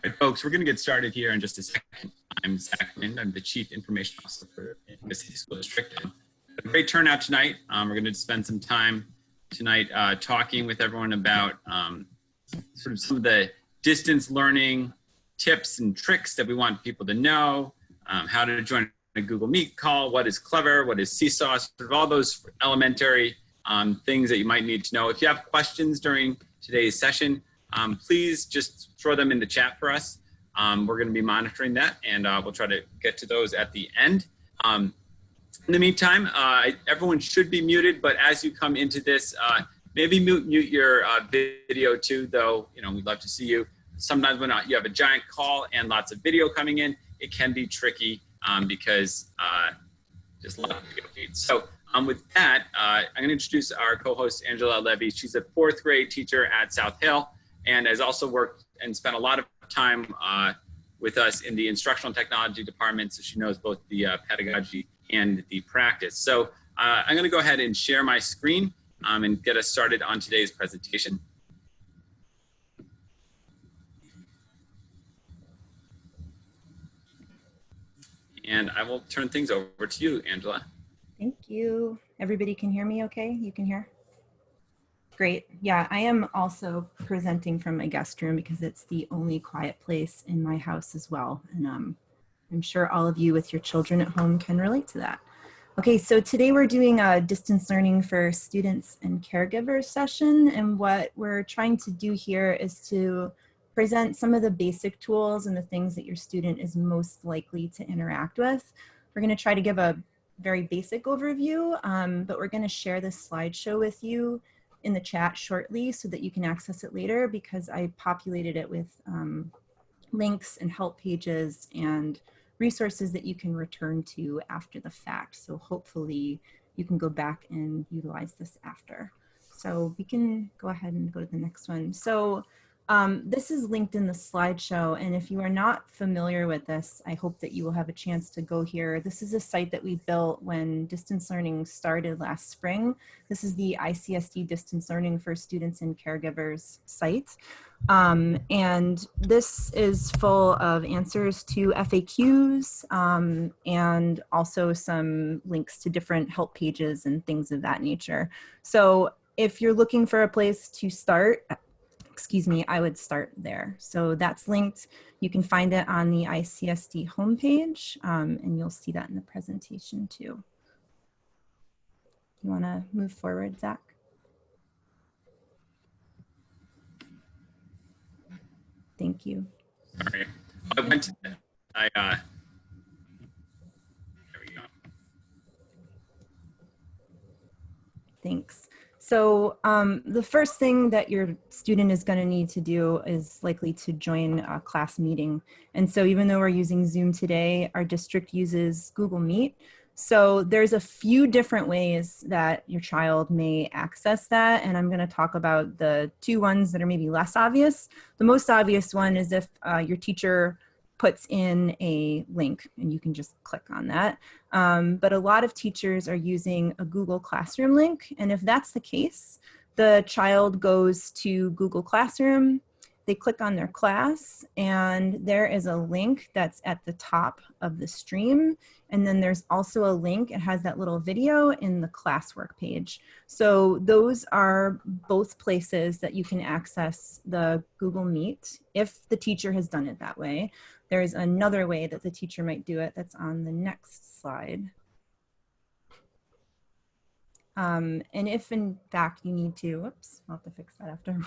All right, folks, we're going to get started here in just a second. I'm Zach Lind. I'm the Chief Information Officer for the City School District. A great turnout tonight. We're going to spend some time tonight talking with everyone about sort of some of the distance learning tips and tricks that we want people to know, how to join a Google Meet call, what is Clever, what is Seesaw, sort of all those elementary things that you might need to know. If you have questions during today's session, please just throw them in the chat for us. We're going to be monitoring that, and we'll try to get to those at the end. In the meantime, everyone should be muted, but as you come into this, maybe mute your video too, though, you know, we'd love to see you. Sometimes when you have a giant call and lots of video coming in, it can be tricky because just a lot of video feeds. So with that, I'm going to introduce our co-host, Angela Levy. She's a 4th grade teacher at South Hill and has also worked and spent a lot of time with us in the instructional technology department, so she knows both the pedagogy and the practice. So I'm going to go ahead and share my screen and get us started on today's presentation. And I will turn things over to you, Angela. Thank you. Everybody can hear me okay? You can hear? Great. Yeah, I am also presenting from my guest room because it's the only quiet place in my house as well. And I'm sure all of you with your children at home can relate to that. Okay, so today we're doing a distance learning for students and caregivers session. And what we're trying to do here is to present some of the basic tools and the things that your student is most likely to interact with. We're going to try to give a very basic overview, but we're going to share this slideshow with you in the chat shortly so that you can access it later, because I populated it with links and help pages and resources that you can return to after the fact. So hopefully you can go back and utilize this after. So we can go ahead and go to the next one. So this is linked in the slideshow, and if you are not familiar with this, I hope that you will have a chance to go here. This is a site that we built when distance learning started last spring. This is the ICSD Distance Learning for Students and Caregivers site. And this is full of answers to FAQs and also some links to different help pages and things of that nature. So if you're looking for a place to start, excuse me, I would start there. So that's linked. You can find it on the ICSD homepage, and you'll see that in the presentation too. You want to move forward, Zach? Thank you. Sorry, I went to there we go. Thanks. So the first thing that your student is going to need to do is likely to join a class meeting. And so even though we're using Zoom today, our district uses Google Meet. So there's a few different ways that your child may access that. And I'm going to talk about the 2 ones that are maybe less obvious. The most obvious one is if your teacher puts in a link and you can just click on that. But a lot of teachers are using a Google Classroom link. And if that's the case, the child goes to Google Classroom, they click on their class, and there is a link that's at the top of the stream. And then there's also a link, it has that little video in the classwork page. So those are both places that you can access the Google Meet if the teacher has done it that way. There's another way that the teacher might do it that's on the next slide. And if in fact you need to, whoops, I'll have to fix that after.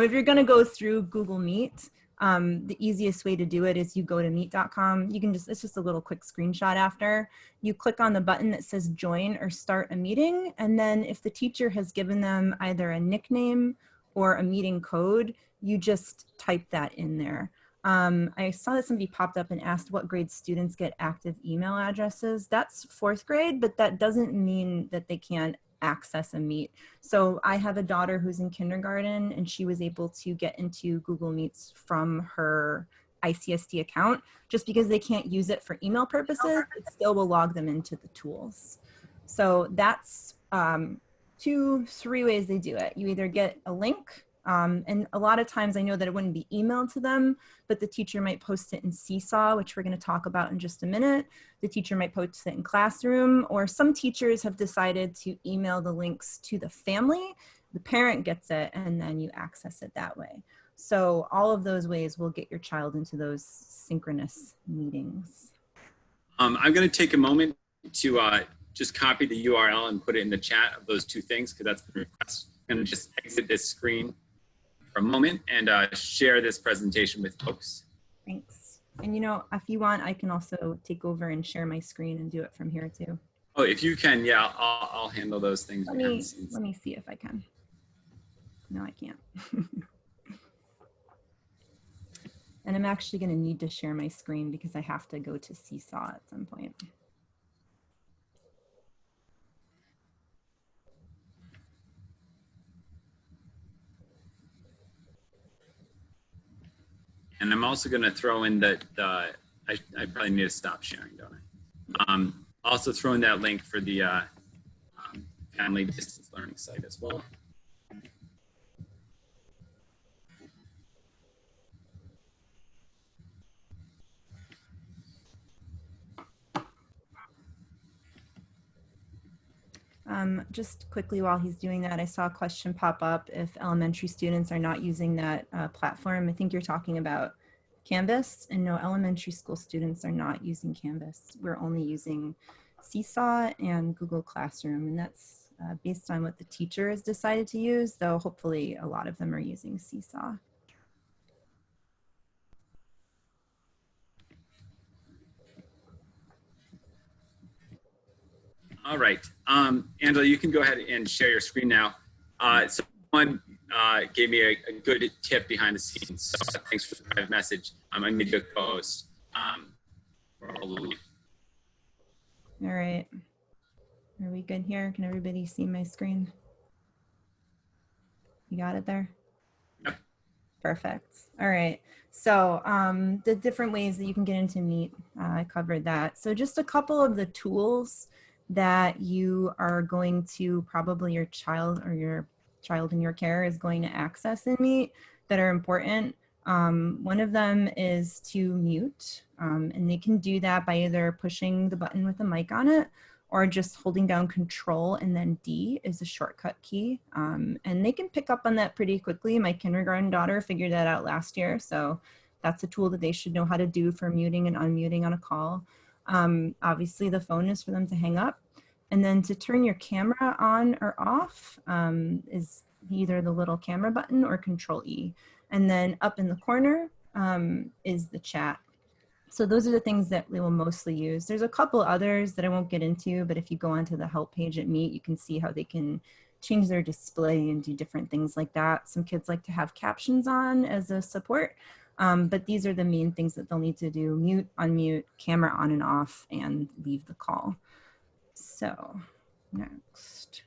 If you're gonna go through Google Meet, the easiest way to do it is you go to meet.com. You can just, it's just a little quick screenshot after. You click on the button that says join or start a meeting. And then if the teacher has given them either a nickname or a meeting code, you just type that in there. I saw that somebody popped up and asked what grade students get active email addresses. That's 4th grade, but that doesn't mean that they can't access a Meet. So I have a daughter who's in kindergarten, and she was able to get into Google Meets from her ICSD account. Just because they can't use it for email purposes, it still will log them into the tools. So that's 2, 3 ways they do it. You either get a link And a lot of times I know that it wouldn't be emailed to them, but the teacher might post it in Seesaw, which we're going to talk about in just a minute. The teacher might post it in Classroom, or some teachers have decided to email the links to the family. The parent gets it, and then you access it that way. So all of those ways will get your child into those synchronous meetings. I'm going to take a moment to just copy the URL and put it in the chat of those two things, because that's the request. I'm going to just exit this screen for a moment and share this presentation with folks. Thanks. And you know, if you want, I can also take over and share my screen and do it from here too. Oh, if you can, yeah, I'll handle those things. Let me see if I can. No, I can't. And I'm actually going to need to share my screen because I have to go to Seesaw at some point. And I'm also going to throw in that I probably need to stop sharing, don't I? Also throw in that link for the family distance learning site as well. Just quickly while he's doing that, I saw a question pop up if elementary students are not using that platform. I think you're talking about Canvas, and no, elementary school students are not using Canvas. We're only using Seesaw and Google Classroom, and that's based on what the teacher has decided to use, though hopefully a lot of them are using Seesaw. All right, Angela, you can go ahead and share your screen now. Someone gave me a good tip behind the scenes, so thanks for the private message. I'm a media co-host. All right, are we good here? Can everybody see my screen? You got it there? Yep. Perfect. All right. So the different ways that you can get into Meet, I covered that. So just a couple of the tools that you are going to probably your child or your child in your care is going to access in Meet that are important. One of them is to mute, and they can do that by either pushing the button with a mic on it or just holding down Control and then D is a shortcut key. And they can pick up on that pretty quickly. My kindergarten daughter figured that out last year. So that's a tool that they should know how to do for muting and unmuting on a call. Obviously the phone is for them to hang up. And then to turn your camera on or off is either the little camera button or Control E. And then up in the corner is the chat. So those are the things that they will mostly use. There's a couple others that I won't get into, but if you go onto the help page at Meet, you can see how they can change their display and do different things like that. Some kids like to have captions on as a support, but these are the main things that they'll need to do: mute, unmute, camera on and off, and leave the call. So next,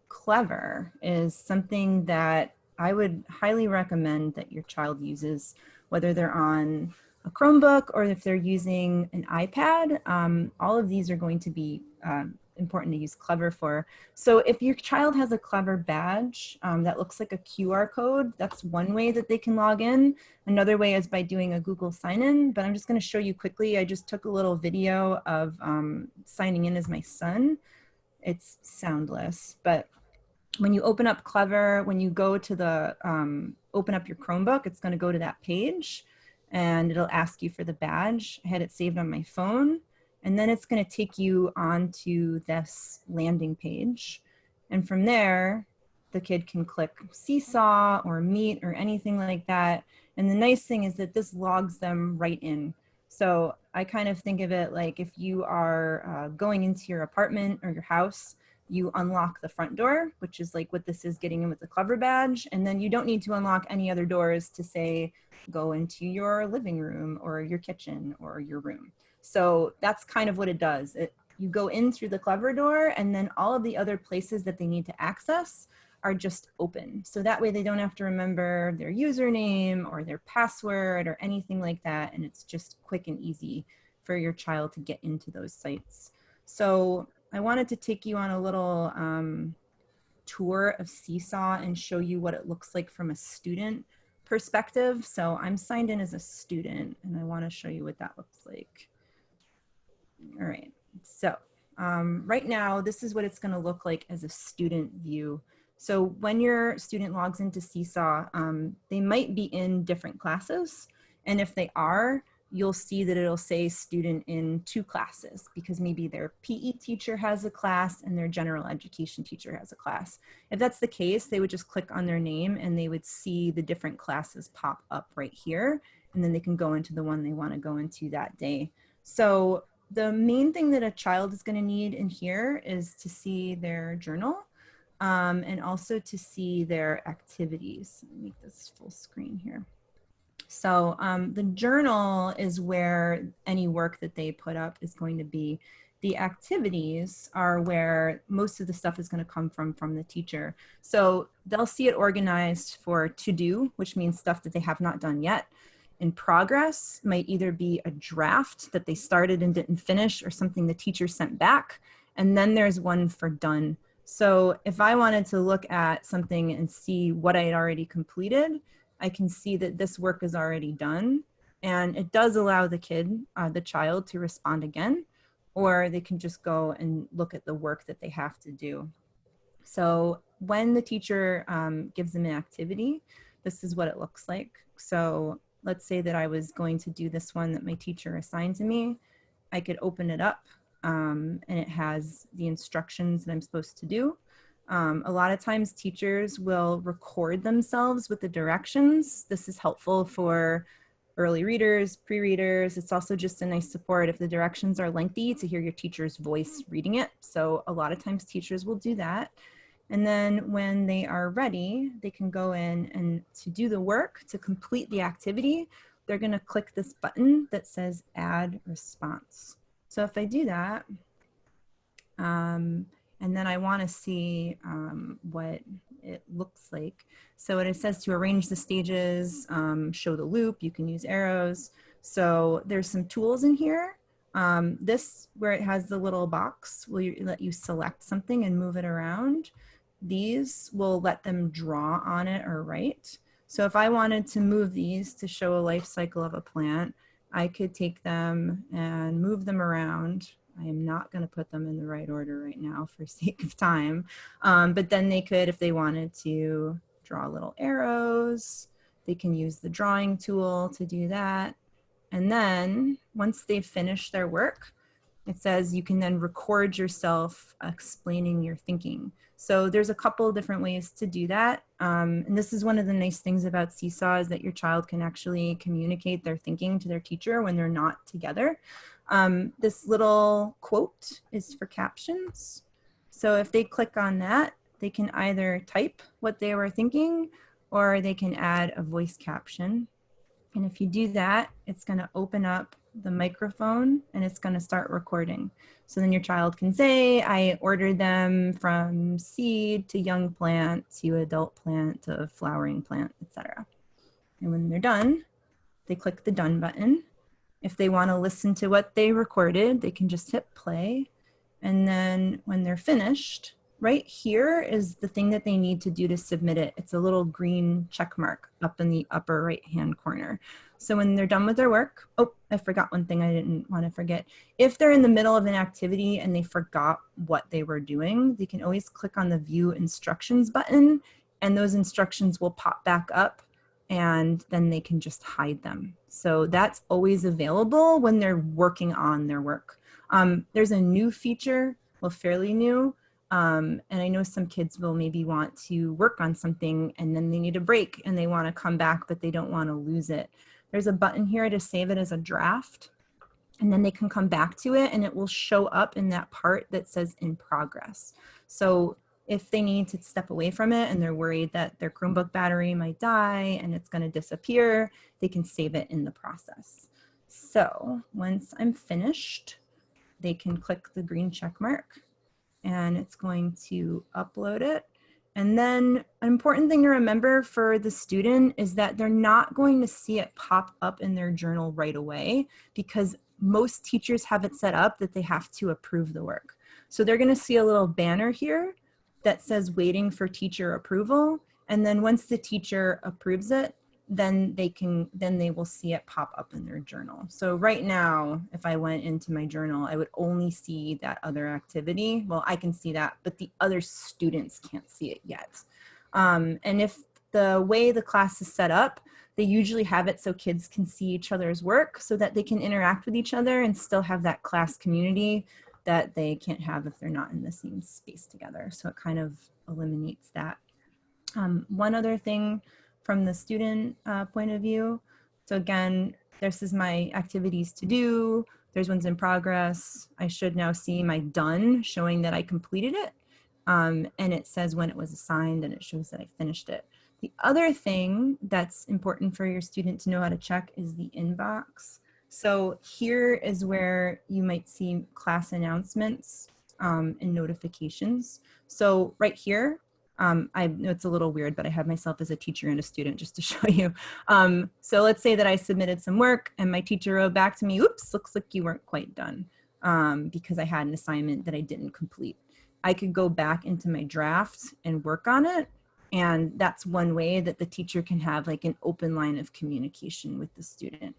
Clever is something that I would highly recommend that your child uses, whether they're on a Chromebook or if they're using an iPad. All of these are going to be important to use Clever for. So if your child has a Clever badge that looks like a QR code, that's one way that they can log in. Another way is by doing a Google sign-in, but I'm just going to show you quickly. I just took a little video of signing in as my son. It's soundless, but when you open up Clever, when you go to the open up your Chromebook, it's going to go to that page and it'll ask you for the badge. I had it saved on my phone, and then it's going to take you onto this landing page. And from there, the kid can click Seesaw or Meet or anything like that. And the nice thing is that this logs them right in. So I kind of think of it like if you are going into your apartment or your house, you unlock the front door, which is like what this is getting in with the Clever badge. And then you don't need to unlock any other doors to say, go into your living room or your kitchen or your room. So that's kind of what it does. You go in through the Clever door, and then all of the other places that they need to access are just open. So that way they don't have to remember their username or their password or anything like that. And it's just quick and easy for your child to get into those sites. So I wanted to take you on a little tour of Seesaw and show you what it looks like from a student perspective. So I'm signed in as a student and I want to show you what that looks like. All right, so right now, this is what it's going to look like as a student view. So when your student logs into Seesaw, they might be in different classes. And if they are, you'll see that it'll say student in 2 classes because maybe their PE teacher has a class and their general education teacher has a class. If that's the case, they would just click on their name and they would see the different classes pop up right here. And then they can go into the one they want to go into that day. So the main thing that a child is going to need in here is to see their journal and also to see their activities. Let me make this full screen here. So the journal is where any work that they put up is going to be. The activities are where most of the stuff is going to come from the teacher. So they'll see it organized for to do, which means stuff that they have not done yet. In progress might either be a draft that they started and didn't finish or something the teacher sent back. And then there's one for done. So if I wanted to look at something and see what I had already completed, I can see that this work is already done. And it does allow the kid, the child, to respond again, or they can just go and look at the work that they have to do. So when the teacher gives them an activity, this is what it looks like. So let's say that I was going to do this one that my teacher assigned to me. I could open it up and it has the instructions that I'm supposed to do. A lot of times teachers will record themselves with the directions. This is helpful for early readers, pre-readers. It's also just a nice support if the directions are lengthy to hear your teacher's voice reading it. So a lot of times teachers will do that. And then when they are ready, they can go in and to do the work, to complete the activity, they're going to click this button that says add response. So if I do that, and then I want to see what it looks like. So it says to arrange the stages, show the loop, you can use arrows. So there's some tools in here. This, where it has the little box, will let you select something and move it around. These will let them draw on it or write. So if I wanted to move these to show a life cycle of a plant, I could take them and move them around. I am not going to put them in the right order right now for sake of time. But then they could, if they wanted to, draw little arrows. They can use the drawing tool to do that. And then once they've finished their work, it says you can then record yourself explaining your thinking. So there's a couple different ways to do that. And this is one of the nice things about Seesaw is that your child can actually communicate their thinking to their teacher when they're not together. This little quote is for captions. So if they click on that, they can either type what they were thinking or they can add a voice caption. And if you do that, it's going to open up the microphone and it's going to start recording. So then your child can say, I ordered them from seed to young plant to adult plant to flowering plant, etc. And when they're done, they click the done button. If they want to listen to what they recorded, they can just hit play. And then when they're finished, right here is the thing that they need to do to submit it. It's a little green check mark up in the upper right-hand corner. So when they're done with their work, oh, I forgot one thing I didn't want to forget. If they're in the middle of an activity and they forgot what they were doing, they can always click on the view instructions button and those instructions will pop back up and then they can just hide them. So that's always available when they're working on their work. There's a new feature, well, fairly new, and I know some kids will maybe want to work on something and then they need a break and they want to come back, but they don't want to lose it. There's a button here to save it as a draft, and then they can come back to it and it will show up in that part that says in progress. So if they need to step away from it and they're worried that their Chromebook battery might die and it's going to disappear, they can save it in the process. So once I'm finished, they can click the green check mark and it's going to upload it. And then an important thing to remember for the student is that they're not going to see it pop up in their journal right away because most teachers have it set up that they have to approve the work. So they're going to see a little banner here that says waiting for teacher approval. And then once the teacher approves it, then they will see it pop up in their journal. So right now, if I went into my journal, I would only see that other activity. Well, I can see that, but the other students can't see it yet. And if the way the class is set up, they usually have it so kids can see each other's work so that they can interact with each other and still have that class community that they can't have if they're not in the same space together. So it kind of eliminates that. One other thing from the student point of view. So again, this is my activities to do. There's ones in progress. I should now see my done showing that I completed it. And it says when it was assigned and it shows that I finished it. The other thing that's important for your student to know how to check is the inbox. So here is where you might see class announcements and notifications. So right here, I know it's a little weird, but I have myself as a teacher and a student just to show you. So let's say that I submitted some work and my teacher wrote back to me, oops, looks like you weren't quite done because I had an assignment that I didn't complete. I could go back into my draft and work on it. And that's one way that the teacher can have like an open line of communication with the student.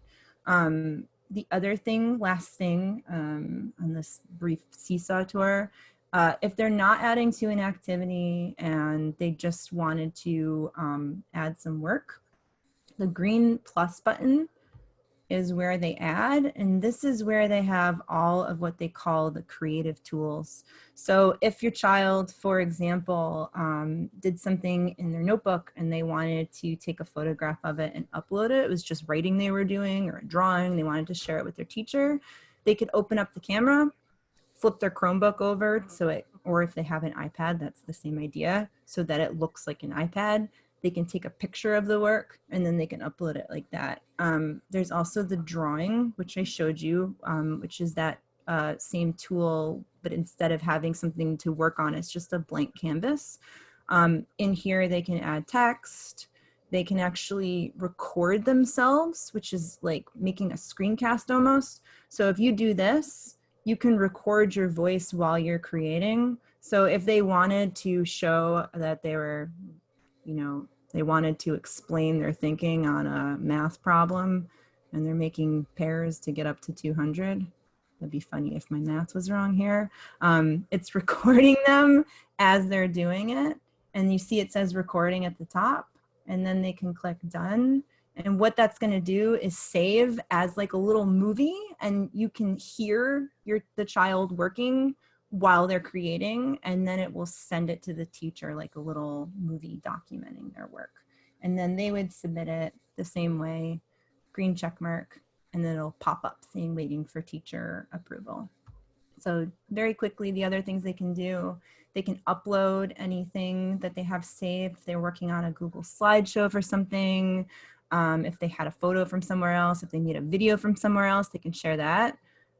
The other thing, last thing on this brief Seesaw tour, if they're not adding to an activity and they just wanted to add some work, the green plus button is where they add, and this is where they have all of what they call the creative tools. So if your child, for example, did something in their notebook and they wanted to take a photograph of it and upload it, it was just writing they were doing or a drawing, they wanted to share it with their teacher, they could open up the camera, flip their Chromebook over so it, or if they have an iPad, that's the same idea, so that it looks like an iPad. They can take a picture of the work and then they can upload it like that. There's also the drawing, which I showed you, which is that same tool, but instead of having something to work on, it's just a blank canvas. In here, they can add text. They can actually record themselves, which is like making a screencast almost. So if you do this, you can record your voice while you're creating. So if they wanted to show that they were, you know, they wanted to explain their thinking on a math problem and they're making pairs to get up to 200. That'd be funny if my math was wrong here. It's recording them as they're doing it. And you see it says recording at the top, and then they can click done. And what that's going to do is save as like a little movie, and you can hear the child working while they're creating, and then it will send it to the teacher like a little movie documenting their work. And then they would submit it the same way, green check mark, and then it'll pop up saying waiting for teacher approval. So very quickly, the other things they can do, they can upload anything that they have saved. If they're working on a Google slideshow for something, if they had a photo from somewhere else, if they need a video from somewhere else, they can share that.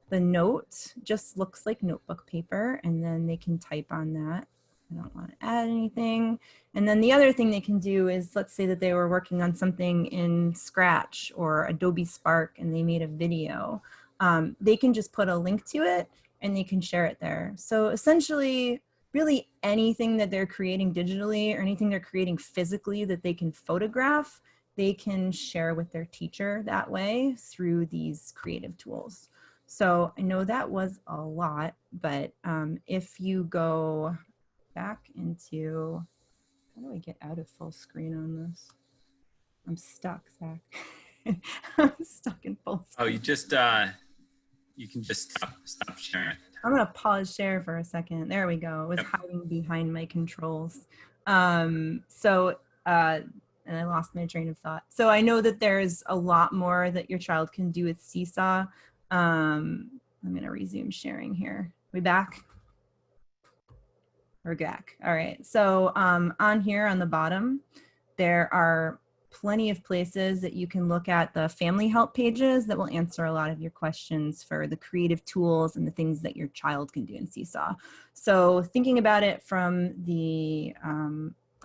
The note just looks like notebook paper, and then they can type on that. I don't want to add anything. And then the other thing they can do is, let's say that they were working on something in Scratch or Adobe Spark and they made a video. They can just put a link to it and they can share it there. So essentially, really anything that they're creating digitally or anything they're creating physically that they can photograph, they can share with their teacher that way through these creative tools. So I know that was a lot, but if you go back into, how do I get out of full screen on this? I'm stuck, Zach. I'm stuck in full screen. Oh, you can just stop sharing. I'm gonna pause share for a second. There we go. It was hiding behind my controls. And I lost my train of thought. So I know that there's a lot more that your child can do with Seesaw. I'm gonna resume sharing here. We back? We're back. All right. So on here on the bottom, there are plenty of places that you can look at the family help pages that will answer a lot of your questions for the creative tools and the things that your child can do in Seesaw. So thinking about it from the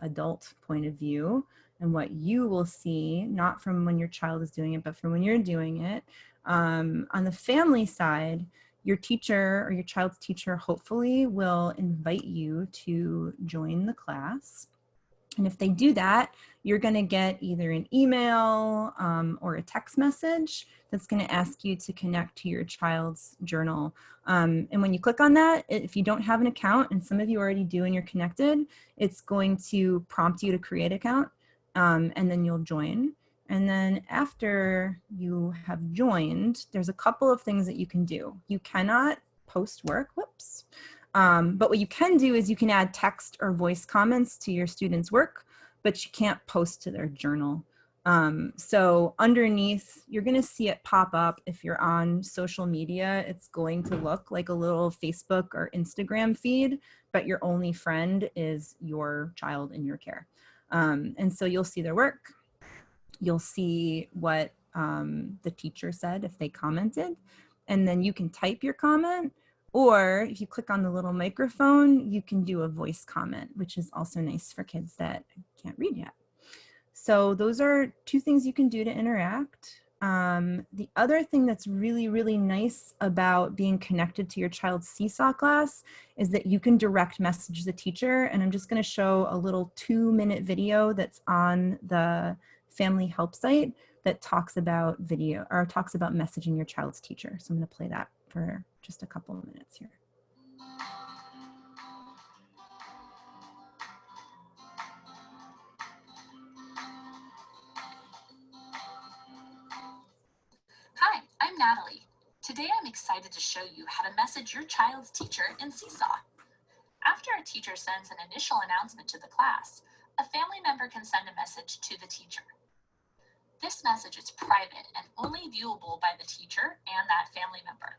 adult point of view and what you will see, not from when your child is doing it, but from when you're doing it, on the family side, your teacher or your child's teacher hopefully will invite you to join the class. And if they do that, you're going to get either an email or a text message that's going to ask you to connect to your child's journal. And when you click on that, if you don't have an account, and some of you already do and you're connected, it's going to prompt you to create an account, and then you'll join. And then after you have joined, there's a couple of things that you can do. You cannot post work, whoops. But what you can do is you can add text or voice comments to your students' work, but you can't post to their journal. So underneath, you're going to see it pop up. If you're on social media, it's going to look like a little Facebook or Instagram feed, but your only friend is your child in your care. And so you'll see their work. You'll see what the teacher said if they commented, and then you can type your comment. Or if you click on the little microphone, you can do a voice comment, which is also nice for kids that can't read yet. So those are two things you can do to interact. The other thing that's really, really nice about being connected to your child's Seesaw class is that you can direct message the teacher. And I'm just going to show a little 2-minute video that's on the Family Help site that talks about video or talks about messaging your child's teacher. So I'm going to play that for just a couple of minutes here. Hi, I'm Natalie. Today I'm excited to show you how to message your child's teacher in Seesaw. After a teacher sends an initial announcement to the class, a family member can send a message to the teacher. This message is private and only viewable by the teacher and that family member.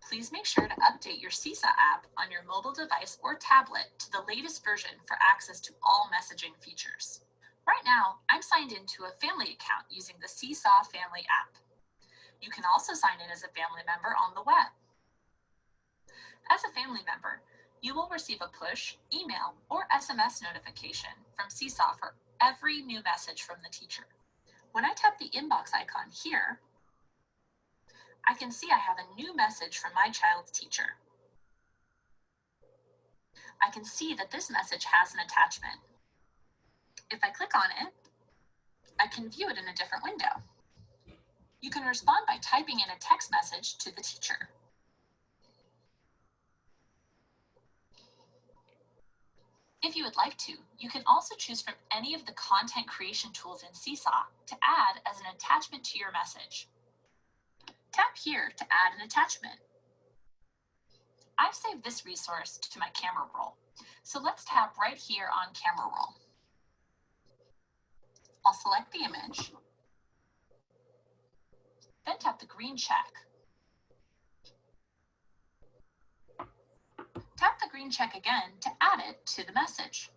Please make sure to update your Seesaw app on your mobile device or tablet to the latest version for access to all messaging features. Right now, I'm signed into a family account using the Seesaw Family app. You can also sign in as a family member on the web. As a family member, you will receive a push, email, or SMS notification from Seesaw for every new message from the teacher. When I tap the inbox icon here, I can see I have a new message from my child's teacher. I can see that this message has an attachment. If I click on it, I can view it in a different window. You can respond by typing in a text message to the teacher. If you would like to, you can also choose from any of the content creation tools in Seesaw to add as an attachment to your message. Tap here to add an attachment. I've saved this resource to my camera roll, so let's tap right here on camera roll. I'll select the image, then tap the green check. Tap the green check again to add it to the message.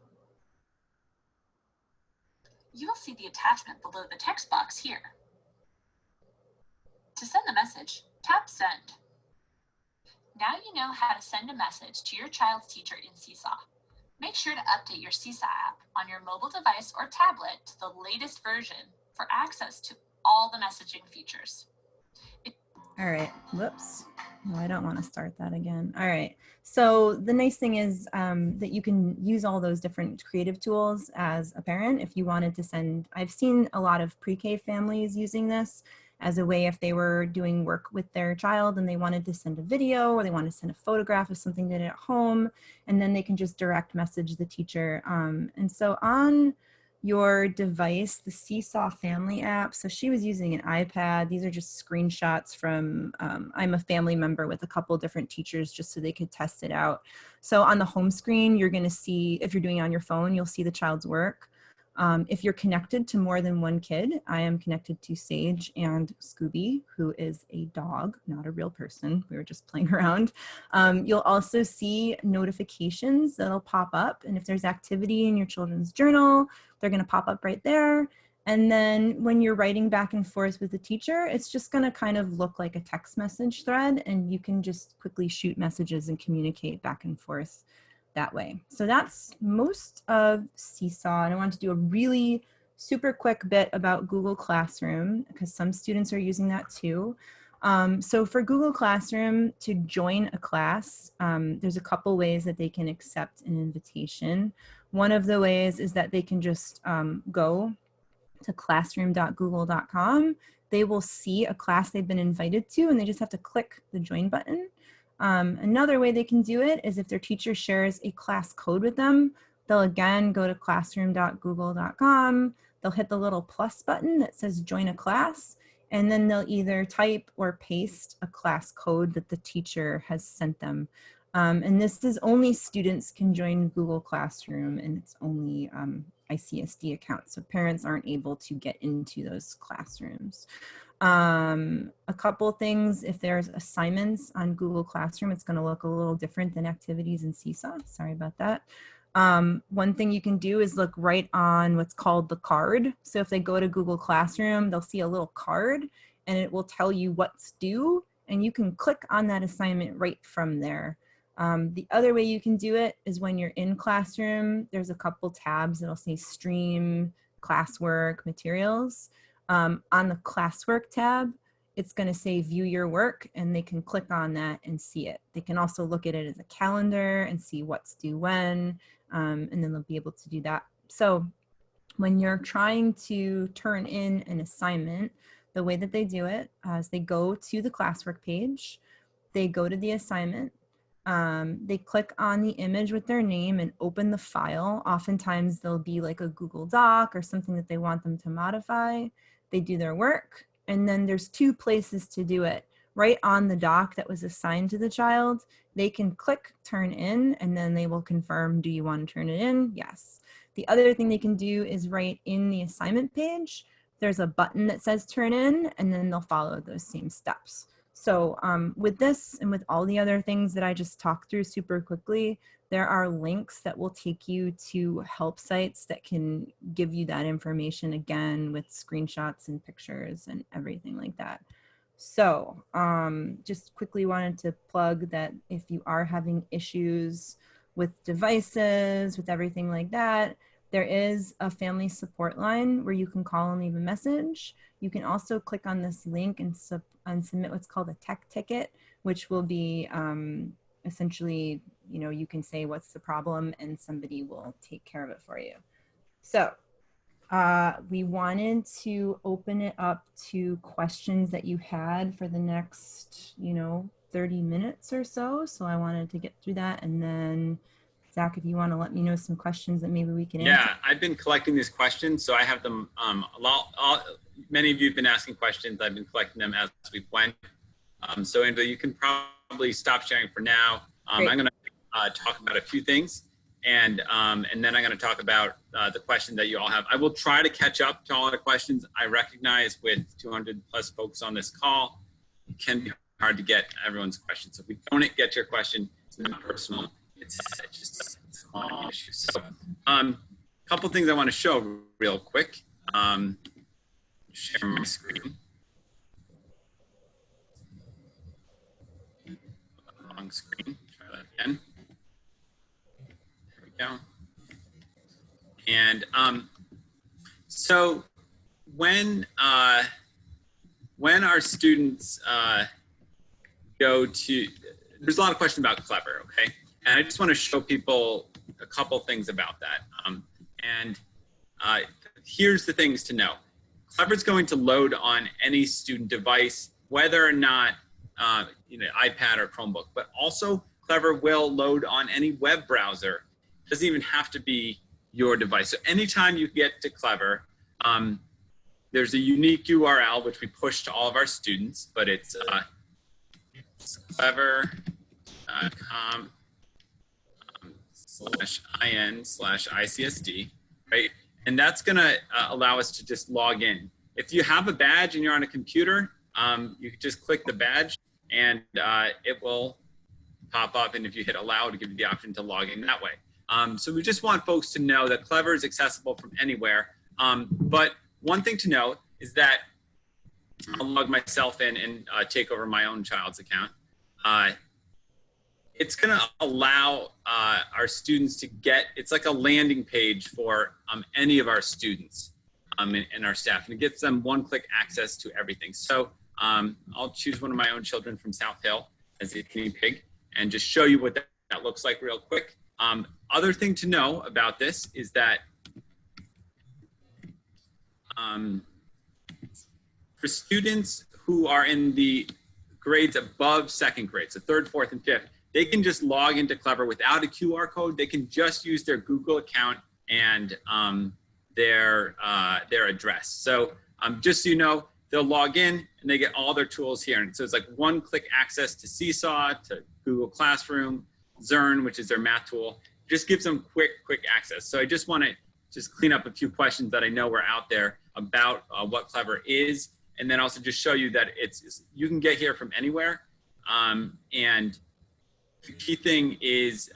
You will see the attachment below the text box here. To send the message, tap Send. Now you know how to send a message to your child's teacher in Seesaw. Make sure to update your Seesaw app on your mobile device or tablet to the latest version for access to all the messaging features. All right, whoops. No, I don't want to start that again. All right, so the nice thing is that you can use all those different creative tools as a parent if you wanted to send. I've seen a lot of pre-K families using this as a way if they were doing work with their child and they wanted to send a video or they want to send a photograph of something they did at home, and then they can just direct message the teacher. And so on your device, the Seesaw Family app, so she was using an iPad. These are just screenshots from, I'm a family member with a couple different teachers just so they could test it out. So on the home screen, you're gonna see, if you're doing it on your phone, you'll see the child's work. If you're connected to more than one kid, I am connected to Sage and Scooby, who is a dog, not a real person. We were just playing around. You'll also see notifications that'll pop up. And if there's activity in your children's journal, they're going to pop up right there. And then when you're writing back and forth with the teacher, it's just going to kind of look like a text message thread, and you can just quickly shoot messages and communicate back and forth that way. So that's most of Seesaw. And I want to do a really super quick bit about Google Classroom because some students are using that too. So for Google Classroom, to join a class, there's a couple ways that they can accept an invitation. One of the ways is that they can just go to classroom.google.com. They will see a class they've been invited to, and they just have to click the join button. Another way they can do it is if their teacher shares a class code with them, they'll again go to classroom.google.com. They'll hit the little plus button that says join a class, and then they'll either type or paste a class code that the teacher has sent them. And this is only students can join Google Classroom, and it's only ICSD accounts. So parents aren't able to get into those classrooms. A couple things, if there's assignments on Google Classroom, it's going to look a little different than activities in Seesaw. Sorry about that. One thing you can do is look right on what's called the card. So if they go to Google Classroom, they'll see a little card and it will tell you what's due, and you can click on that assignment right from there. The other way you can do it is when you're in Classroom, there's a couple tabs that'll say stream, classwork, materials. On the classwork tab, it's going to say view your work, and they can click on that and see it. They can also look at it as a calendar and see what's due when, and then they'll be able to do that. So when you're trying to turn in an assignment, the way that they do it is they go to the classwork page, they go to the assignment, they click on the image with their name and open the file. Oftentimes there'll be like a Google Doc or something that they want them to modify. They do their work, and then there's two places to do it. Right on the doc that was assigned to the child, they can click turn in, and then they will confirm, do you want to turn it in? Yes. The other thing they can do is right in the assignment page, there's a button that says turn in, and then they'll follow those same steps. So with this and with all the other things that I just talked through super quickly, there are links that will take you to help sites that can give you that information again with screenshots and pictures and everything like that. So just quickly wanted to plug that if you are having issues with devices, with everything like that, there is a family support line where you can call and leave a message. You can also click on this link and submit what's called a tech ticket, which will be essentially, you know, you can say what's the problem and somebody will take care of it for you. So we wanted to open it up to questions that you had for the next, 30 minutes or so. So I wanted to get through that, and then Zach, if you want to let me know some questions that maybe we can answer. Yeah, I've been collecting these questions, so I have them. Many of you have been asking questions. I've been collecting them as we went. So Angela, you can probably stop sharing for now. I'm going to talk about a few things, and then I'm going to talk about the question that you all have. I will try to catch up to all the questions. I recognize with 200 plus folks on this call, it can be hard to get everyone's questions. So if we don't get your question, it's not personal. It's just a small issue. So a couple things I want to show real quick. Share my screen. Long screen. Try that again. There we go. And so when our students go to, there's a lot of questions about Clever, okay? And I just want to show people a couple things about that. Here's the things to know. Clever is going to load on any student device, whether or not, iPad or Chromebook, but also Clever will load on any web browser. It doesn't even have to be your device. So anytime you get to Clever, there's a unique URL, which we push to all of our students, but it's clever.com/in/ICSD, right? And that's going to allow us to just log in. If you have a badge and you're on a computer, you can just click the badge and it will pop up. And if you hit allow, it'll give you the option to log in that way. So we just want folks to know that Clever is accessible from anywhere. But one thing to note is that I'll log myself in and take over my own child's account. It's going to allow our students to get, it's like a landing page for any of our students and our staff, and it gives them one-click access to everything. So I'll choose one of my own children from South Hill as a guinea pig and just show you what that looks like real quick. Other thing to know about this is that for students who are in the grades above second grade, so third, fourth, and fifth, they can just log into Clever without a QR code. They can just use their Google account and their address. So just so you know, they'll log in and they get all their tools here. And so it's like one-click access to Seesaw, to Google Classroom, Zern, which is their math tool. Just gives them quick access. So I just want to just clean up a few questions that I know were out there about what Clever is, and then also just show you that you can get here from anywhere. And the key thing is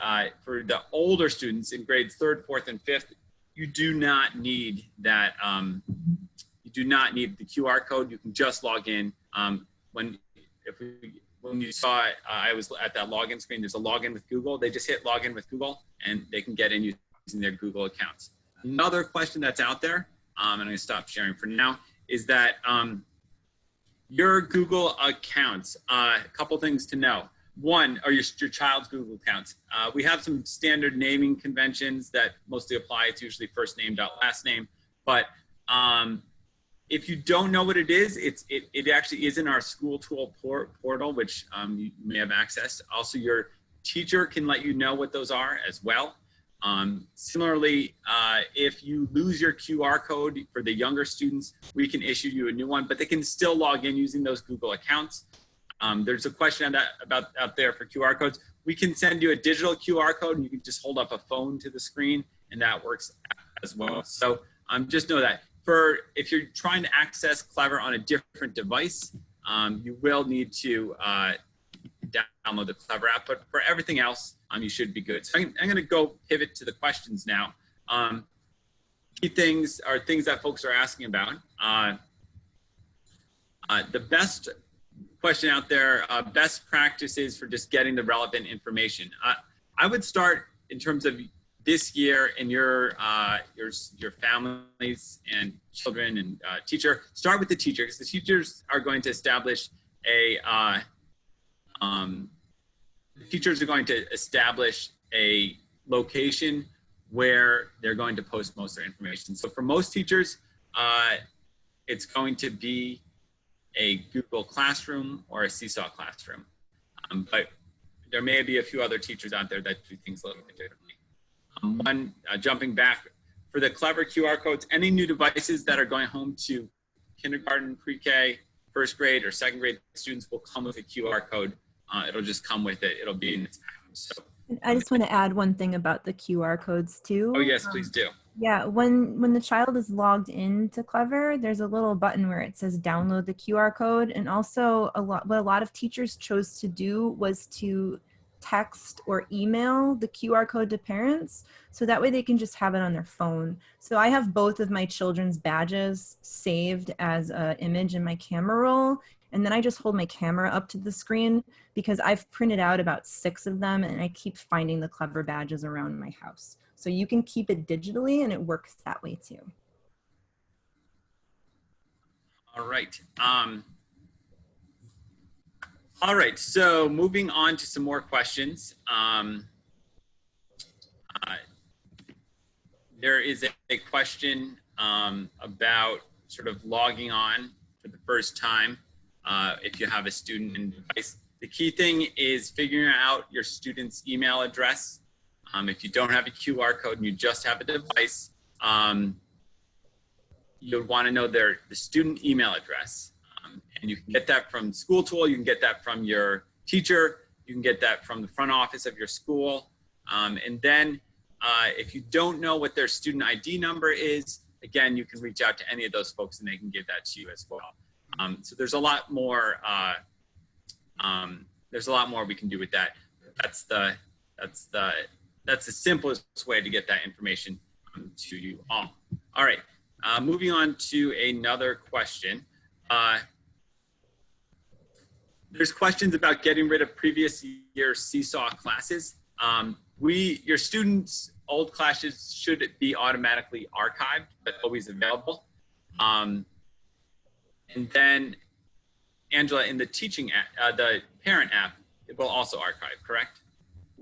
for the older students in grades third, fourth, and fifth, you do not need that. You do not need the QR code. You can just log in. When you saw it, I was at that login screen. There's a login with Google. They just hit login with Google, and they can get in using their Google accounts. Another question that's out there, and I'm going to stop sharing for now, is that your Google accounts, a couple things to know. One, are your child's Google accounts. We have some standard naming conventions that mostly apply. It's usually first name, last name. But if you don't know what it is, it actually is in our school tool portal, which you may have access. Also, your teacher can let you know what those are as well. Similarly, if you lose your QR code for the younger students, we can issue you a new one, but they can still log in using those Google accounts. There's a question out there for QR codes. We can send you a digital QR code, and you can just hold up a phone to the screen, and that works as well. So just know that if you're trying to access Clever on a different device, you will need to download the Clever app, but for everything else, you should be good. So I'm going to go pivot to the questions now. Key things are things that folks are asking about. The best question out there, best practices for just getting the relevant information. I would start in terms of this year and your families and children and teacher. Start with the teacher, because the teachers are going to establish a location where they're going to post most of their information. So for most teachers, it's going to be a Google Classroom or a Seesaw Classroom. But there may be a few other teachers out there that do things a little bit differently. Jumping back, for the Clever QR codes, any new devices that are going home to kindergarten, pre-K, first grade, or second grade students will come with a QR code. It'll just come with it. It'll be in its package. So, I just want to add one thing about the QR codes too. oh yes, please do. Yeah, when the child is logged into Clever, there's a little button where it says download the QR code. And also what a lot of teachers chose to do was to text or email the QR code to parents, so that way they can just have it on their phone. So I have both of my children's badges saved as an image in my camera roll, and then I just hold my camera up to the screen because I've printed out about 6 of them, and I keep finding the Clever badges around my house. So you can keep it digitally, and it works that way too. All right. All right, so moving on to some more questions. There is a question about sort of logging on for the first time if you have a student and device. The key thing is figuring out your student's email address. If you don't have a QR code and you just have a device, you'll want to know the student email address. And you can get that from School Tool, you can get that from your teacher, you can get that from the front office of your school. And then if you don't know what their student ID number is, again, you can reach out to any of those folks and they can give that to you as well. So there's a lot more we can do with that. That's the simplest way to get that information to you all. All right, moving on to another question. There's questions about getting rid of previous year Seesaw classes. Your students' old classes should be automatically archived, but always available. And then Angela, in the teaching app, the parent app, it will also archive, correct?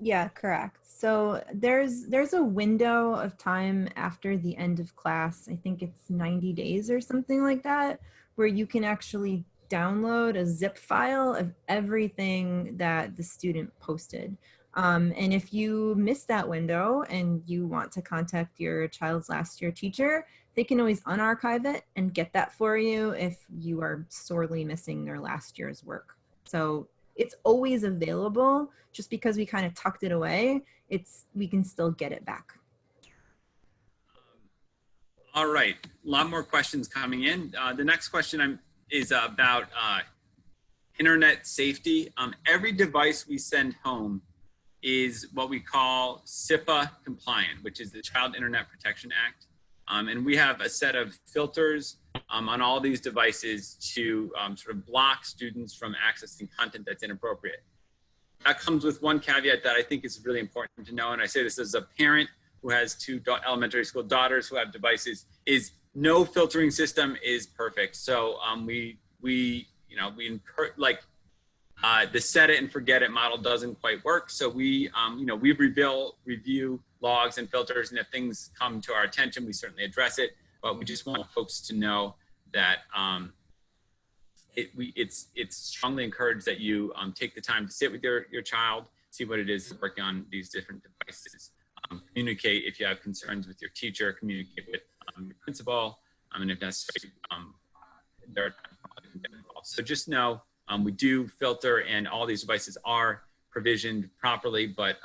Yeah, correct. So there's a window of time after the end of class. I think it's 90 days or something like that, where you can actually download a zip file of everything that the student posted. And if you miss that window and you want to contact your child's last year teacher, they can always unarchive it and get that for you if you are sorely missing their last year's work. So it's always available. Just because we kind of tucked it away, we can still get it back. All right, a lot more questions coming in. The next question is about internet safety. Every device we send home is what we call SIPA compliant, which is the Child Internet Protection Act. And we have a set of filters on all these devices to sort of block students from accessing content that's inappropriate. That comes with one caveat that I think is really important to know, and I say this as a parent who has two elementary school daughters who have devices, is no filtering system is perfect. So the set it and forget it model doesn't quite work. So we review logs and filters, and if things come to our attention, we certainly address it. But we just want folks to know that it's strongly encouraged that you take the time to sit with your child, see what it is working on these different devices. Communicate if you have concerns with your teacher, communicate with your principal, and if necessary, there are times when you can get involved. So just know we do filter, and all these devices are provisioned properly, but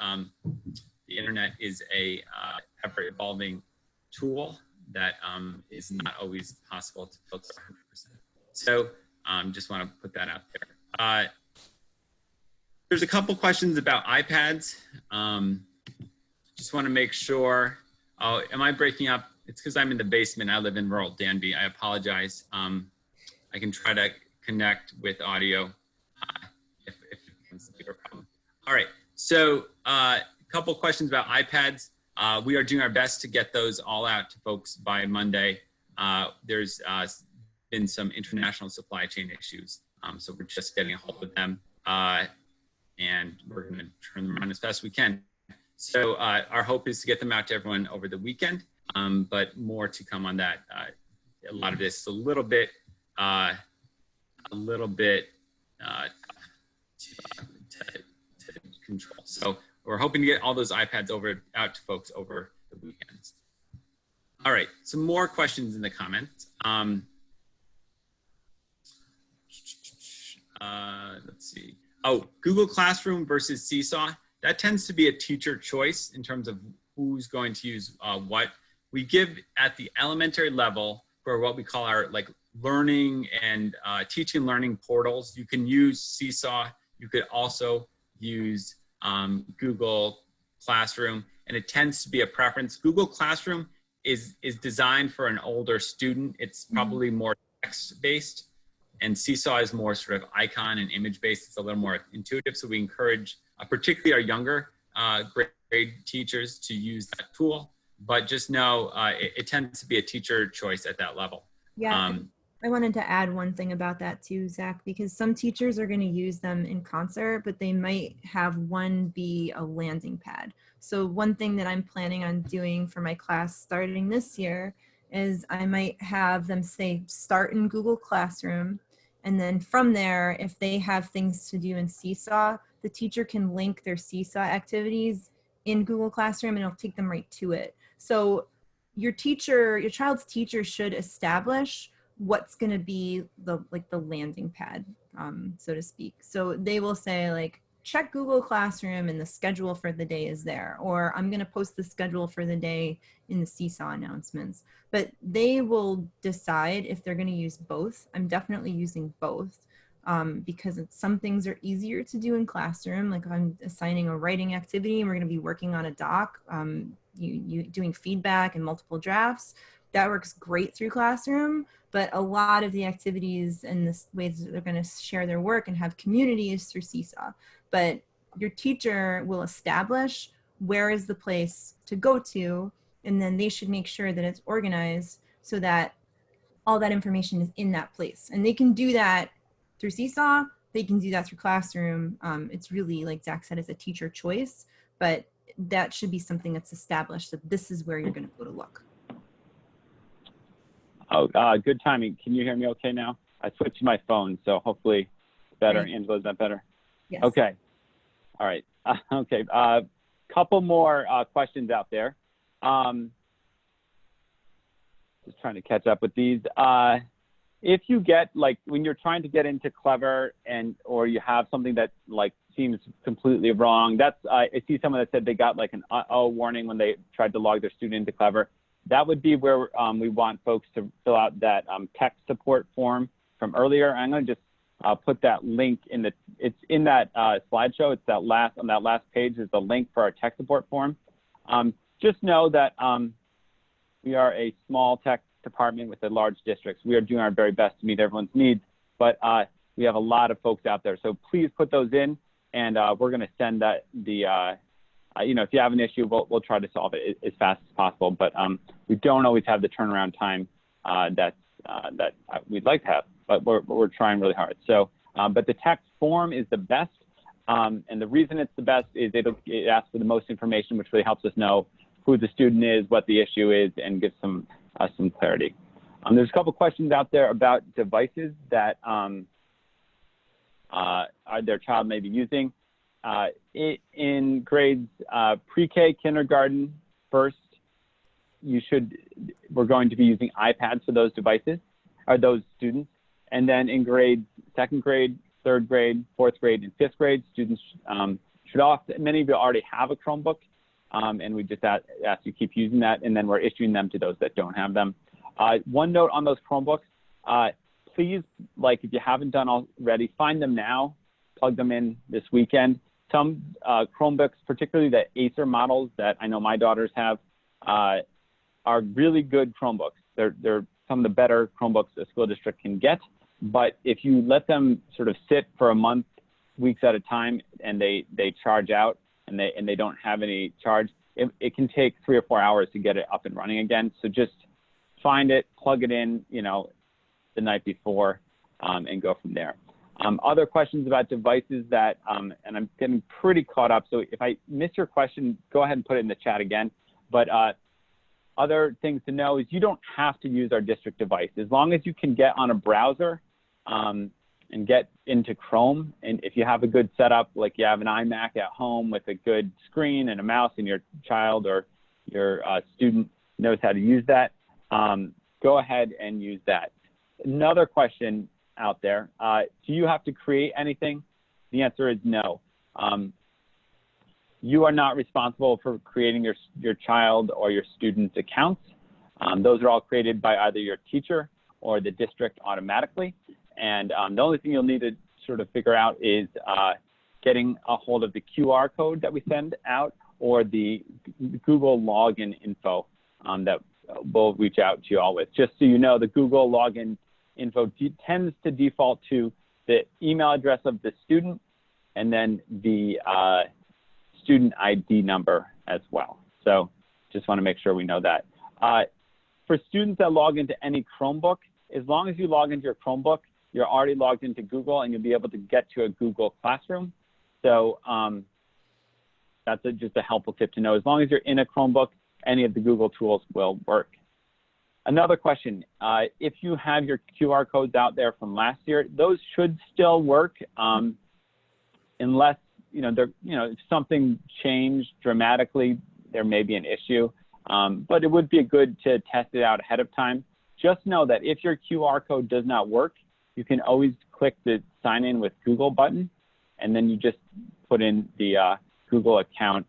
the internet is a ever-evolving tool that is not always possible to filter 100%. So just want to put that out there. There's a couple questions about iPads. Just want to make sure. Oh, am I breaking up? It's because I'm in the basement. I live in rural Danby. I apologize. I can try to connect with audio if it becomes a bigger problem. All right. So a couple questions about iPads. We are doing our best to get those all out to folks by Monday. There's been some international supply chain issues, so we're just getting a hold of them, and we're going to turn them around as fast as we can. So our hope is to get them out to everyone over the weekend, but more to come on that. A lot of this is a little bit tough to control. So we're hoping to get all those iPads out to folks over the weekends. All right, some more questions in the comments. Let's see. Oh, Google Classroom versus Seesaw. That tends to be a teacher choice in terms of who's going to use what. We give at the elementary level for what we call our learning and teaching learning portals. You can use Seesaw. You could also use Google Classroom, and it tends to be a preference. Google Classroom is designed for an older student. It's probably more text-based, and Seesaw is more sort of icon and image-based. It's a little more intuitive, so we encourage particularly our younger grade teachers to use that tool. But just know it tends to be a teacher choice at that level. Yeah, I wanted to add one thing about that too, Zach, because some teachers are going to use them in concert, but they might have one be a landing pad. So one thing that I'm planning on doing for my class starting this year is I might have them say start in Google Classroom, and then from there, if they have things to do in Seesaw, the teacher can link their Seesaw activities in Google Classroom and it'll take them right to it. So your child's teacher should establish what's going to be the landing pad, so to speak. So they will say check Google Classroom and the schedule for the day is there, or I'm going to post the schedule for the day in the Seesaw announcements. But they will decide if they're going to use both. I'm definitely using both because some things are easier to do in classroom. Like if I'm assigning a writing activity and we're going to be working on a doc, you doing feedback and multiple drafts, that works great through Classroom. But a lot of the activities and the ways that they're going to share their work and have communities through Seesaw. But your teacher will establish where is the place to go to, and then they should make sure that it's organized so that all that information is in that place. And they can do that through Seesaw. They can do that through Classroom. It's really, like Zach said, it's a teacher choice, but that should be something that's established that this is where you're going to go to look. Oh, good timing. Can you hear me okay now? I switched to my phone, so hopefully better. Great. Angela, is that better? Yes. Okay. All right. Okay. Couple more questions out there. Just trying to catch up with these. If you get, like, when you're trying to get into Clever or you have something that like seems completely wrong, that's I see someone that said they got like an warning when they tried to log their student into Clever. That would be where we want folks to fill out that tech support form from earlier. I'm going to just put that link it's in that slideshow. It's on that last page is the link for our tech support form. Just know that we are a small tech department with a large district. We are doing our very best to meet everyone's needs, but we have a lot of folks out there. So please put those in, and we're going to send that if you have an issue, we'll try to solve it as fast as possible. But we don't always have the turnaround time that we'd like to have, but we're trying really hard. So, but the text form is the best, and the reason it's the best is it asks for the most information, which really helps us know who the student is, what the issue is, and gives some clarity. There's a couple questions out there about devices that their child may be using. In grades pre-K, kindergarten, first, we're going to be using iPads for those devices, or those students. And then in grades, second grade, third grade, fourth grade, and fifth grade, students many of you already have a Chromebook, and we just ask you keep using that, and then we're issuing them to those that don't have them. One note on those Chromebooks, please, like if you haven't done already, find them now, plug them in this weekend. Some Chromebooks, particularly the Acer models that I know my daughters have, are really good Chromebooks. They're some of the better Chromebooks a school district can get. But if you let them sort of sit for a month, weeks at a time, and they charge out and they don't have any charge, it can take 3 or 4 hours to get it up and running again. So just find it, plug it in, the night before, and go from there. Other questions about devices that, and I'm getting pretty caught up, so if I miss your question, go ahead and put it in the chat again. But other things to know is you don't have to use our district device. As long as you can get on a browser and get into Chrome, and if you have a good setup, like you have an iMac at home with a good screen and a mouse, and your child or your student knows how to use that, go ahead and use that. Another question out there, do you have to create anything? The answer is no. You are not responsible for creating your child or your student's accounts. Those are all created by either your teacher or the district automatically. And the only thing you'll need to sort of figure out is getting a hold of the QR code that we send out, or the Google login info that we'll reach out to you all with. Just so you know, the Google login info tends to default to the email address of the student and then the student ID number as well. So just want to make sure we know that. For students that log into any Chromebook, as long as you log into your Chromebook, you're already logged into Google, and you'll be able to get to a Google Classroom. So that's just a helpful tip to know. As long as you're in a Chromebook, any of the Google tools will work. Another question, if you have your QR codes out there from last year, those should still work, unless if something changed dramatically, there may be an issue. But it would be good to test it out ahead of time. Just know that if your QR code does not work, you can always click the sign in with Google button, and then you just put in the Google account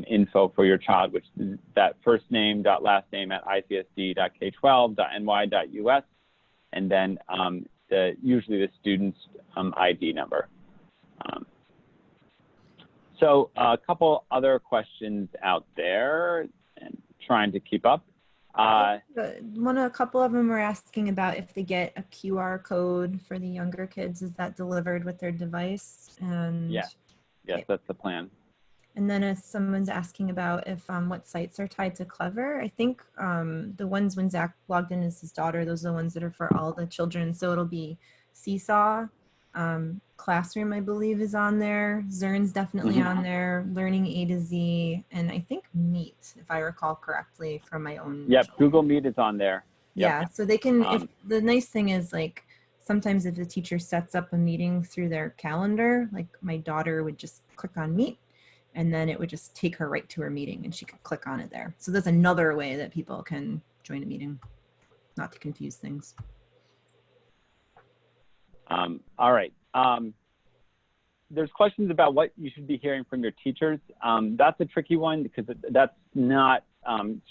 info for your child, which is that first name dot last name at icsd.k12.ny.us, and then usually the student's ID number. So a couple other questions out there, and trying to keep up. A couple of them were asking about if they get a QR code for the younger kids, is that delivered with their device? And yes, okay. That's the plan. And then if someone's asking about if what sites are tied to Clever, I think the ones when Zach logged in as his daughter, those are the ones that are for all the children. So it'll be Seesaw, Classroom, I believe, is on there. Zern's definitely on there. Learning A to Z, and I think Meet, if I recall correctly from my own. Yep, children. Google Meet is on there. Yeah, Yep. so they can, if the nice thing is like, sometimes if the teacher sets up a meeting through their calendar, like my daughter would just click on Meet and then it would just take her right to her meeting and she could click on it there. So that's another way that people can join a meeting, not to confuse things. All right. There's questions about what you should be hearing from your teachers. That's a tricky one because that's not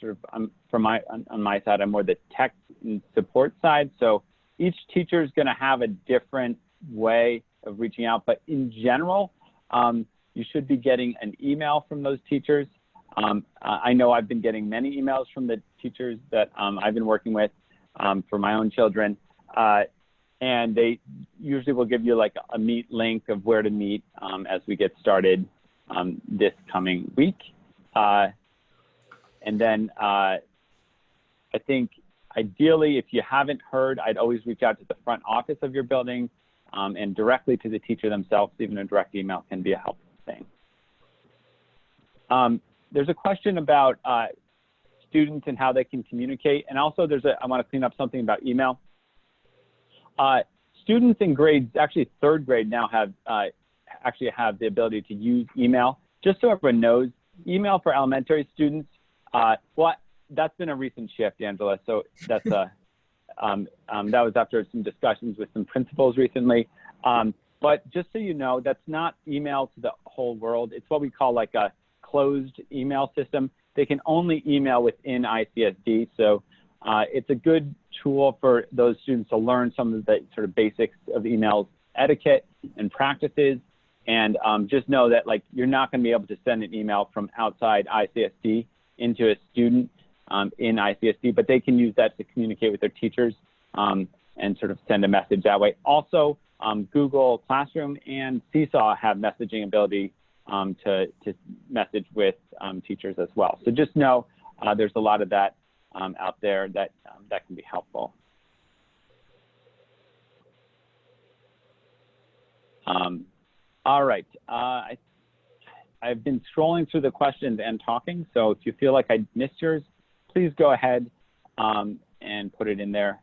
sort of on my side. I'm more the tech and support side. So each teacher is going to have a different way of reaching out. But in general, you should be getting an email from those teachers. I know I've been getting many emails from the teachers that I've been working with for my own children. And they usually will give you like a Meet link of where to meet as we get started this coming week. And then I think ideally, if you haven't heard, I'd always reach out to the front office of your building and directly to the teacher themselves. Even a direct email can be a helpful thing. There's a question about students and how they can communicate. And also I want to clean up something about email. Students in grades, actually third grade now have the ability to use email. Just so everyone knows, email for elementary students, well, that's been a recent shift, Angela. So that's that was after some discussions with some principals recently. But just so you know, that's not email to the whole world. It's what we call like a closed email system. They can only email within ICSD. So it's a good tool for those students to learn some of the sort of basics of email etiquette and practices. And just know that like you're not going to be able to send an email from outside ICSD into a student in ICSD, but they can use that to communicate with their teachers and sort of send a message that way. Also, Google Classroom and Seesaw have messaging ability to message with teachers as well. So just know there's a lot of that out there that can be helpful. All right, I've been scrolling through the questions and talking, so if you feel like I missed yours, please go ahead and put it in there.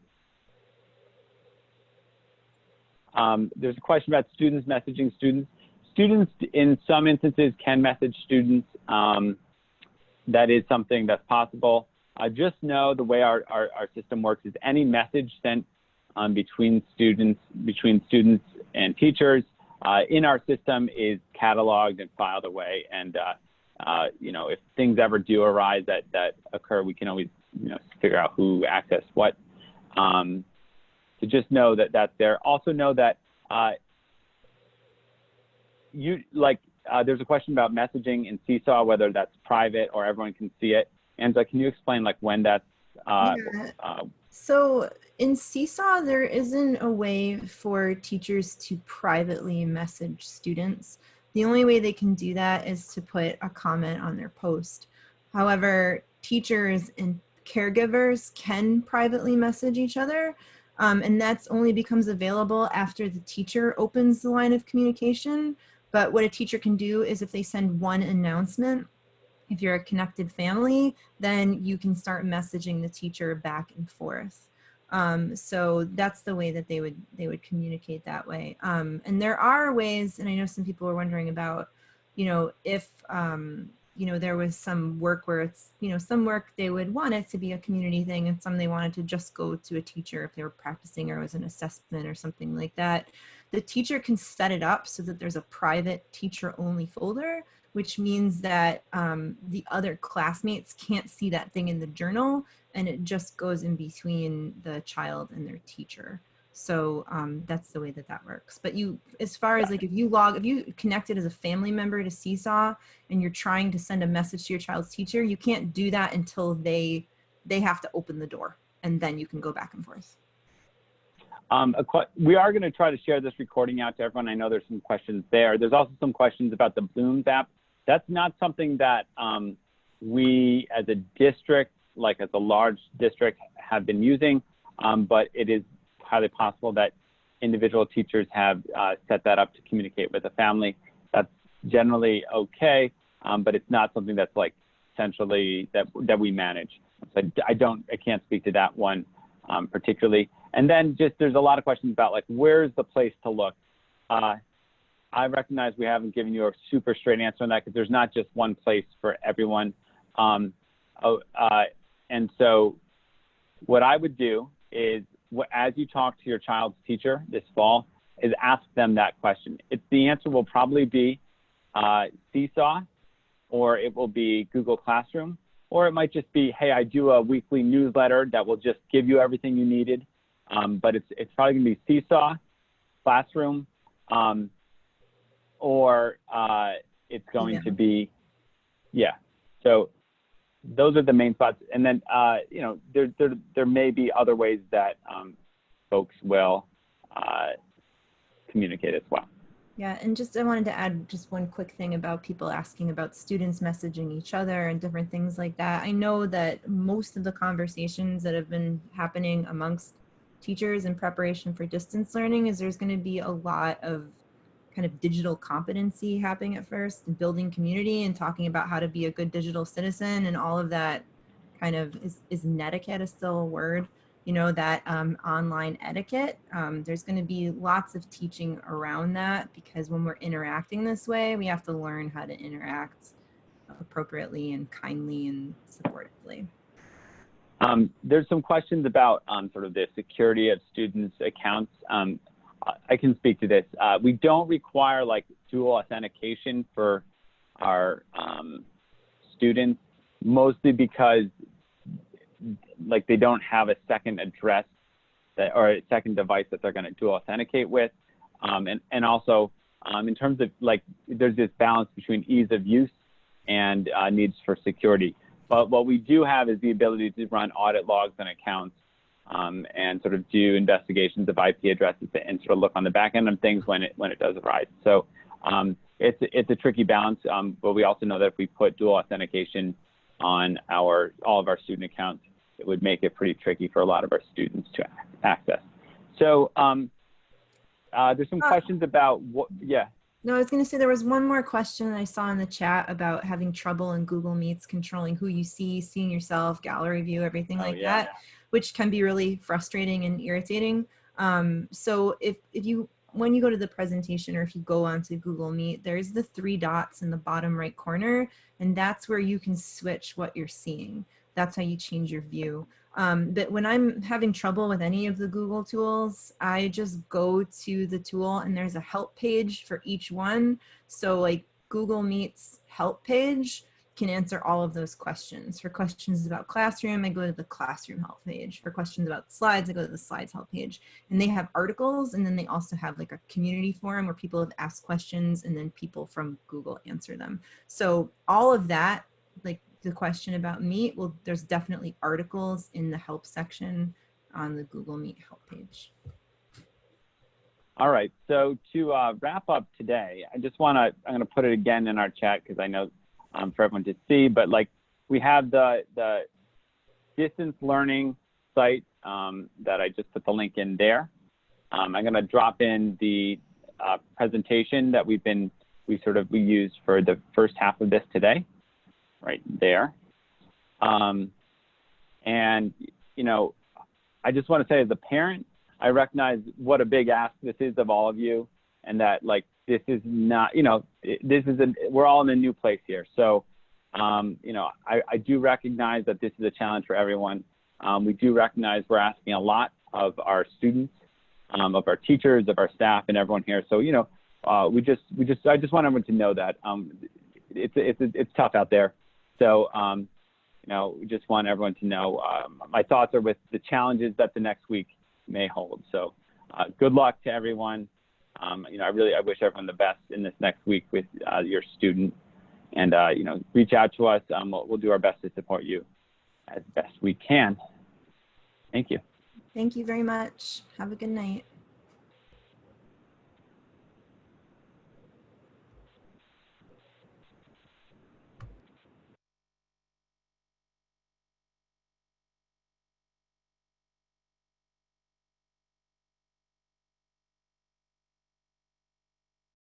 There's a question about students messaging students. Students in some instances can message students. That is something that's possible. Just know the way our system works is any message sent between students and teachers in our system is cataloged and filed away. And you know, if things ever do arise that occur, we can always figure out who accessed what. So just know that that's there. Also know that there's a question about messaging in Seesaw, whether that's private or everyone can see it. Angela, can you explain like when that's? So in Seesaw, there isn't a way for teachers to privately message students. The only way they can do that is to put a comment on their post. However, teachers and caregivers can privately message each other. And that's only becomes available after the teacher opens the line of communication. But what a teacher can do is if they send one announcement, if you're a connected family, then you can start messaging the teacher back and forth. So that's the way that they would communicate that way. And there are ways, and I know some people are wondering about, if there was some work where it's, some work they would want it to be a community thing, and some they wanted to just go to a teacher if they were practicing or it was an assessment or something like that. The teacher can set it up so that there's a private teacher-only folder, which means that the other classmates can't see that thing in the journal, and it just goes in between the child and their teacher. So that's the way that works. But as far as like if you connected as a family member to Seesaw and you're trying to send a message to your child's teacher, you can't do that until they have to open the door, and then you can go back and forth. We are going to try to share this recording out to everyone. I know there's some questions there. There's also some questions about the Blooms app. That's not something that we as a district, like as a large district, have been using, but it is highly possible that individual teachers have set that up to communicate with the family, that's generally okay, but it's not something that's like centrally that we manage. So I can't speak to that one particularly. And then just there's a lot of questions about like where's the place to look. I recognize we haven't given you a super straight answer on that because there's not just one place for everyone. And so what I would do is, as you talk to your child's teacher this fall, is ask them that question. The answer will probably be Seesaw, or it will be Google Classroom, or it might just be, hey, I do a weekly newsletter that will just give you everything you needed. But it's probably gonna be Seesaw, Classroom, or it's going to be, yeah. So those are the main spots. And then, you know, there may be other ways that folks will communicate as well. Yeah, and just I wanted to add just one quick thing about people asking about students messaging each other and different things like that. I know that most of the conversations that have been happening amongst teachers in preparation for distance learning is there's going to be a lot of kind of digital competency happening at first and building community and talking about how to be a good digital citizen and all of that kind of is netiquette is still a word, you know, that online etiquette. There's going to be lots of teaching around that because when we're interacting this way, we have to learn how to interact appropriately and kindly and supportively. There's some questions about sort of the security of students' accounts. I can speak to this. We don't require like dual authentication for our students, mostly because like they don't have a second address or a second device that they're going to dual authenticate with. And also in terms of like, there's this balance between ease of use and needs for security. But what we do have is the ability to run audit logs on accounts and sort of do investigations of IP addresses and sort of look on the back end of things when it does arise. So it's a tricky balance, but we also know that if we put dual authentication on all of our student accounts, it would make it pretty tricky for a lot of our students to access. So there's some questions about what, yeah. No, I was going to say there was one more question I saw in the chat about having trouble in Google Meets controlling who you see, seeing yourself, gallery view, everything like that, which can be really frustrating and irritating. So when you go to the presentation or if you go onto Google Meet, there's the 3 dots in the bottom right corner, and that's where you can switch what you're seeing. That's how you change your view. But when I'm having trouble with any of the Google tools, I just go to the tool and there's a help page for each one. So like Google Meet's help page can answer all of those questions. For questions about classroom, I go to the classroom help page. For questions about slides, I go to the slides help page. And they have articles, and then they also have like a community forum where people have asked questions and then people from Google answer them. So all of that, like the question about Meet, well, there's definitely articles in the help section on the Google Meet help page. All right, so to wrap up today, I'm going to put it again in our chat because I know for everyone to see, but like we have the distance learning site that I just put the link in there. I'm going to drop in the presentation that we used for the first half of this today, right there. And you know, I just want to say as a parent, I recognize what a big ask this is of all of you, and that like this is not, you know, we're all in a new place here. So, you know, I do recognize that this is a challenge for everyone. We do recognize we're asking a lot of our students, of our teachers, of our staff, and everyone here. So, you know, I just want everyone to know that it's tough out there. So, you know, we just want everyone to know my thoughts are with the challenges that the next week may hold. So, good luck to everyone. You know, I wish everyone the best in this next week with your student, and you know, reach out to us. We'll do our best to support you as best we can. Thank you. Thank you very much. Have a good night.